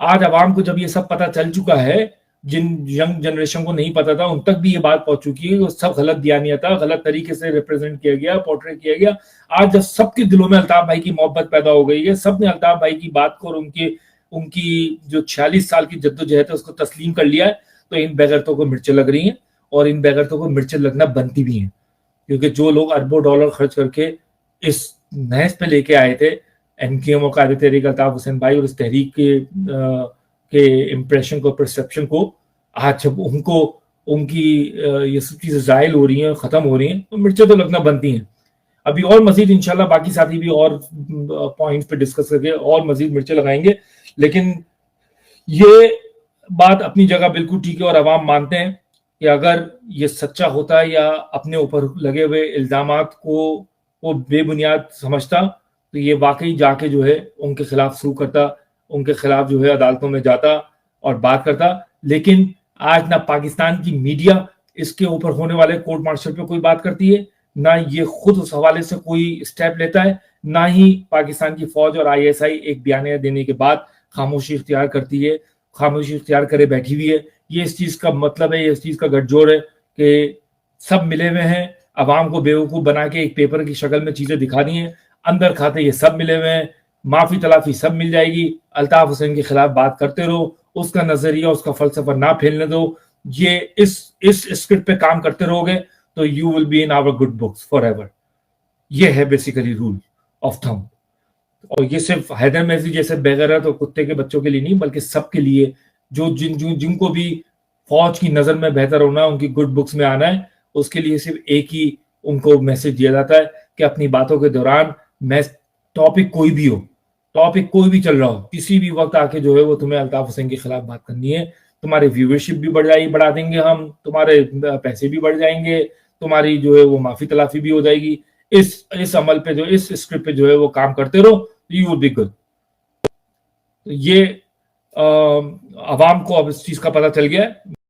آج عوام کو جب یہ سب پتہ چل چکا ہے، جن ینگ جنریشن کو نہیں پتا تھا ان تک بھی یہ بات پہنچ چکی ہے، وہ سب غلط دیانیہ تھا، غلط طریقے سے ریپرزینٹ کیا گیا، پورٹریٹ کیا گیا. آج جب سب کے دلوں میں الطاف بھائی کی محبت پیدا ہو گئی ہے، سب نے الطاف بھائی کی بات کو اور ان کی جو 46 سال کی جدوجہد ہے اس کو تسلیم کر لیا ہے، تو ان بےغیرتوں کو مرچیں لگ رہی ہیں، اور ان بےغیرتوں کو مرچیں لگنا بنتی بھی ہیں. کیونکہ جو لوگ اربوں ڈالر خرچ کر کے اس نہج پہ لے کے آئے تھے این کی ایم اور قائد تحریک الطاف حسین بھائی، اور اس تحریک کے امپریشن کو، پرسپشن کو، آج جب ان کی یہ سب چیزیں زائل ہو رہی ہیں، ختم ہو رہی ہیں، تو مرچیں تو لگنا بنتی ہیں. ابھی اور مزید انشاءاللہ باقی ساتھی بھی اور پوائنٹس پہ ڈسکس کر کے اور مزید مرچیں لگائیں گے. لیکن یہ بات اپنی جگہ بالکل ٹھیک ہے، اور عوام مانتے ہیں کہ اگر یہ سچا ہوتا یا اپنے اوپر لگے ہوئے الزامات کو وہ بے بنیاد سمجھتا تو یہ واقعی جا کے جو ہے ان کے خلاف سو کرتا، ان کے خلاف جو ہے عدالتوں میں جاتا اور بات کرتا. لیکن آج نہ پاکستان کی میڈیا اس کے اوپر ہونے والے کورٹ مارشل پہ کوئی بات کرتی ہے، نہ یہ خود اس حوالے سے کوئی اسٹیپ لیتا ہے، نہ ہی پاکستان کی فوج اور آئی ایس آئی ایک بیانیہ دینے کے بعد خاموشی اختیار کرتی ہے، خاموشی اختیار کرے بیٹھی ہوئی ہے. یہ اس چیز کا مطلب ہے، یہ اس چیز کا گٹھ جوڑ ہے کہ سب ملے ہوئے ہیں، عوام کو بیوقوف بنا کے ایک پیپر کی شکل میں چیزیں دکھا دی ہیں، اندر کھاتے یہ سب ملے ہوئے ہیں. معافی تلافی سب مل جائے گی، الطاف حسین کے خلاف بات کرتے رہو، اس کا نظریہ، اس کا فلسفہ نہ پھیلنے دو. یہ اس اسکرپٹ پہ کام کرتے رہو گے تو you will be in our good books forever. یہ ہے بیسیکلی رول آف تھم. اور یہ صرف حیدر میزی جیسے بےغیرت اور کتے کے بچوں کے لیے نہیں، بلکہ سب کے لیے جو جن کو بھی فوج کی نظر میں بہتر ہونا ہے، ان کی گڈ بکس میں آنا ہے، اس کے لیے صرف ایک ہی ان کو میسج دیا جاتا ہے کہ اپنی باتوں کے دوران ٹاپک کوئی بھی ہو، ٹاپک کوئی بھی چل رہا ہو، کسی بھی وقت آ کے جو ہے وہ تمہیں الطاف حسین کے خلاف بات کرنی ہے. تمہاری ویورشپ بھی بڑھا دیں گے ہم، تمہارے پیسے بھی بڑھ جائیں گے، تمہاری جو ہے وہ معافی تلافی بھی ہو جائے گی. اس عمل پہ، جو اس اسکرپٹ پہ جو ہے وہ کام کرتے رہو، یو ول بی گڈ. یہ عوام کو اب اس چیز کا پتہ چل گیا ہے.